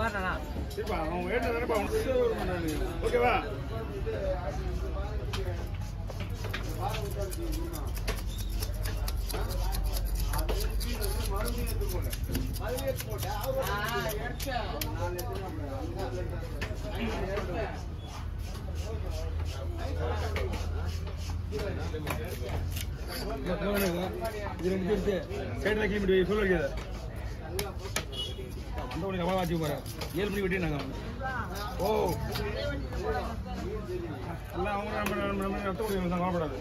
பாருண்ணா சரிப்பா அவன் வேணும் தானேப்பா அவனுக்கு ஓகேவா சைடில் கிளம்பிட்டு சொல்ல வைக்காத அந்த உனக்கு அவ்வளோ ஆச்சு பாரு 7 மணிக்கு வெட்டினாங்க ஓ எல்லாம் அவங்க நம்ம ரத்த முடியும் தான் வாழப்படாது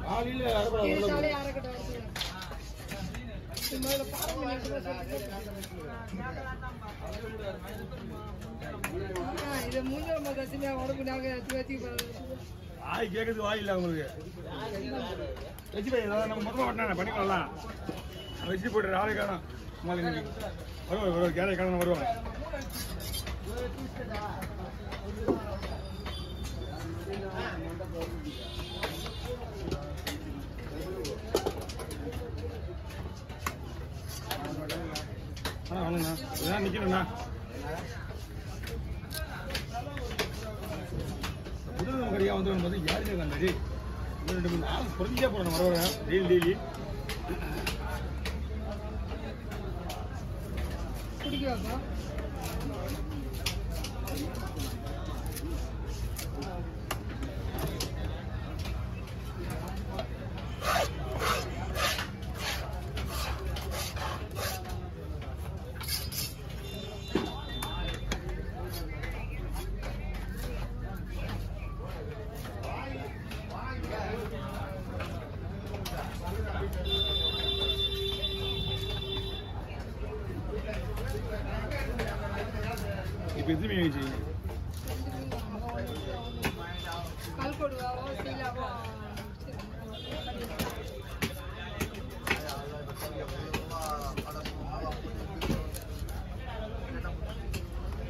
காலையில் ஆய் கேட்கறது வாய் இல்லை உங்களுக்கு வச்சு போய் ஏதாவது நம்ம மொத்தமாக வட்டினா பண்ணிக்கலாம் வச்சு போட்டு ஆளே காணும் வருவாங்க கேரை காணும் வருவாங்க வாங்கண்ணா இதான் நிற்கணுண்ணா புதுமை கறியாக வந்து பார்த்து யாருமே கண்டாடி 2 3 நாள் குறைஞ்சா போகிறேன் வரேன் டெய்லி குடிக்கவாப்பா இப்போ எது மீன் வச்சு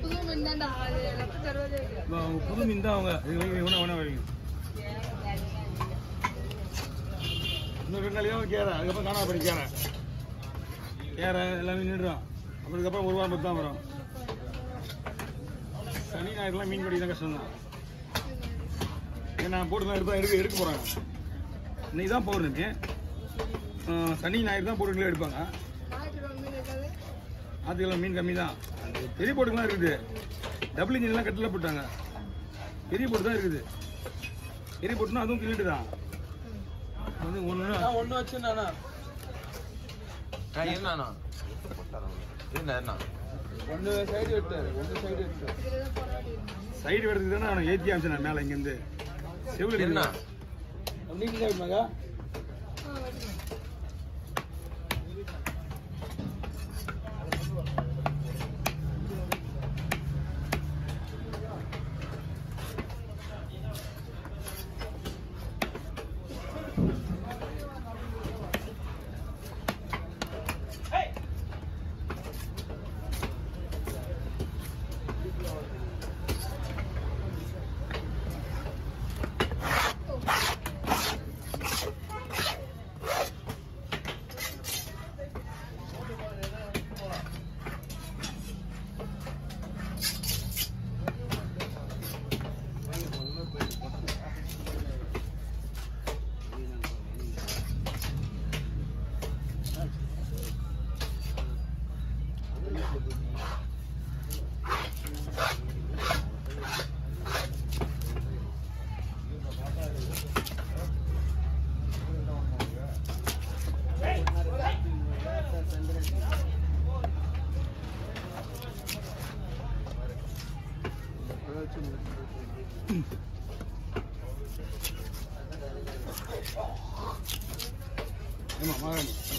புது மீன் தான்டா புது மீன் தான் அவங்க வேணா வைங்க இன்னும் 2 நாளைக்கு கேரை அதுக்கப்புறம் காணா படி கேரை எல்லாமே நின்றுடும் அதுக்கப்புறம் 1 வாரம் தான் வரும் சனி ஞாயிறுலாம் மீன் கடி தான் கஷ்டம் தான் ஏன்னா போட்டு தான் எடுக்க போகிறாங்க இன்னைக்கு தான் பௌர்ணமி சனி ஞாயிறு தான் போட்டுகளே எடுப்பாங்க ஆற்றுக்கெல்லாம் மீன் கம்மி தான் பெரிய போட்டுலாம் இருக்குது டபுள் இன்ஜின்லாம் கட்டில் போட்டாங்க பெரிய போட்டு தான் இருக்குது பெரிய போட்டுனா அதுவும் கிளிட்டு தான் அது ஒன்று வச்சுண்ணா என்னண்ணா என்ன ஒன்று சைடு எடுத்தாரு சைடு எடுத்துக்கு தானே அவனை ஏற்றி அமைச்சேன் மேலே இங்கேருந்து செவில் என்ன நீங்கள் சாப்பிடுமாக்கா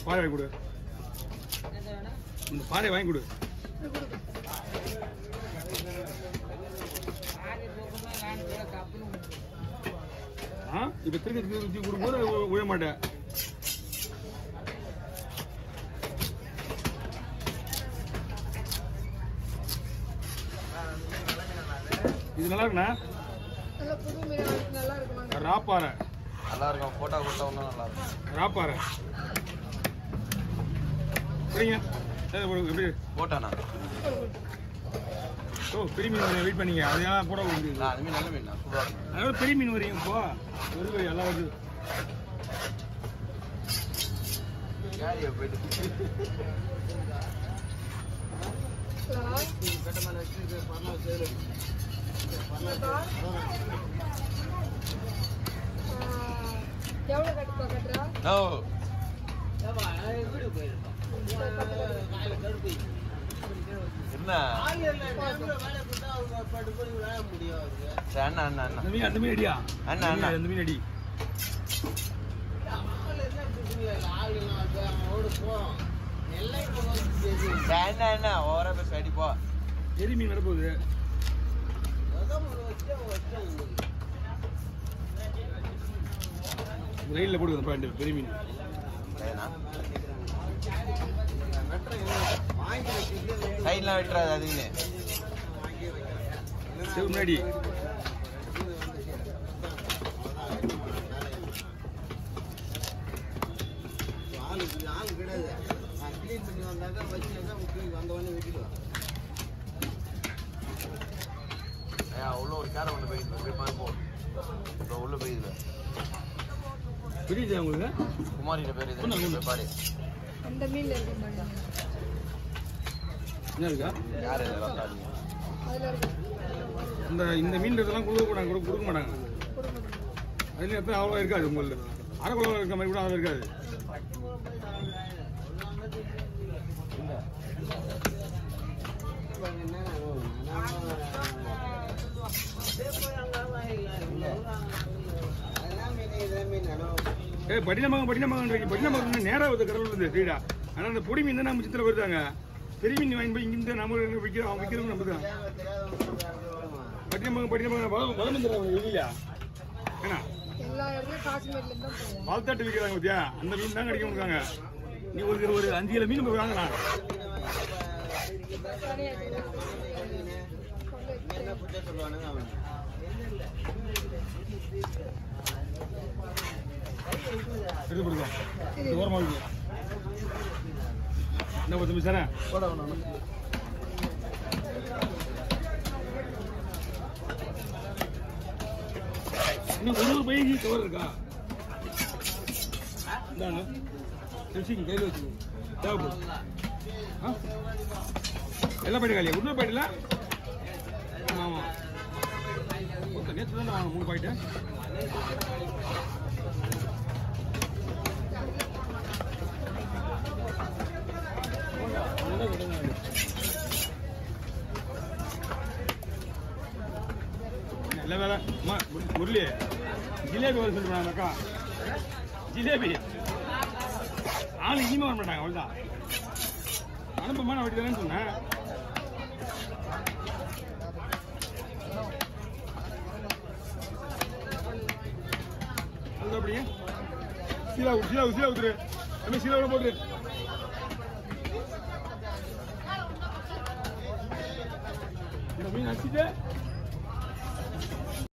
பாறை வாங்கி கொடு இந்த பாறை வாங்கி கொடு இப்ப திருப்பி கொடுக்கும்போது உழ மாட்டேன் இது நல்லா இருக்குண்ணா ராப்பாறை நல்லா இருக்கும். போட்டோ கொடுத்தா ஒன்றும் நல்லா இருக்கும். ராப்பாரு சரிங்க எப்படி போட்டாண்ணா. ஓ பெரிய மீன் வெயிட் பண்ணீங்க அதையெல்லாம் போட முடியுது. அதுமாதிரி நல்ல மீன் சூப்பராக இருக்கும். அதனால பெரிய மீன் வரீங்க இப்போ வருது எல்லாம் வருது. யாரையா போயிட்டு என்ன அண்ணா அண்ணா அண்ணா அந்த மீன் அடியா அண்ணா அண்ணா அந்த மீன் அடி அண்ணா அண்ணா ஓரா பேச அடிப்போ. பெரிய மீன் வரப்போகுது. ரயில்ல போடுது பாண்டு பெரிய மீன். சைட்லாம் வெட்டுறாது அதுன்னு முன்னாடி உள்ள ஒரு கேரை ஒன்று போயிடுது உள்ள போயிடுது. புரியுது உங்களுக்கு குமாரிட்ட பேர் இது பாடு. அந்த மீன்ல இருக்கு என்ன இருக்கா யாரு அதுல இருக்கு. இந்த மீன் இதெல்லாம் கொடுக்க மாட்டாங்க. அதுல எப்போ அவ்வளோ இருக்காது. உங்களுக்கு அரை குளம் இருக்க மாதிரி கூட அவ்வளோ இருக்காது. படினமாக நேராக வருது கடல் வருது வீடா. ஆனால் அந்த பொடி மீன் தான் நம்ம சித்திர வருதாங்க. பெரிய மீன் வாங்கி போய் இங்கிருந்து நம்ம விற்கிறோம். அவன் விற்கிறவங்க நம்ம தான் படினமாக வளம் இல்லையா ஏன்னா எல்லா இடத்துலயும் காஷ்மீர்ல இருந்து தான் போவோம். பால்தாட்டு விற்கிறாங்க பத்தியா. அந்த மீன் தான் கிடைக்க முடியாங்க. நீ ஒரு 5 கிலோ மீன் போய் வாங்கலாம். என்ன தம்பி சார் இன்னும் ஒரு பைக்கு கவர் இருக்கா? கையில் வச்சு தேவைப்படும். எல்லாம் பாயிட்டு காலியா? இன்னொரு பாயிட்டில் ஆமாம் ஆமாம் நேற்று தான் வாங்க 3 பாயிட்டு. நல்ல வேலை முரளி ஜிலேபி வர சொல்லிடுறாங்க அக்கா. ஜிலேபி ஆளு இனிமே வர மாட்டாங்க. அவ்வளோதான் அனுப்பமா நான் வெட்டி தரேன்னு சொன்னேன். அப்படியே சீலா ஊத்துரு. அப்படி சீலா போட்டுரு. இந்த மீன் அடிச்சுட்டு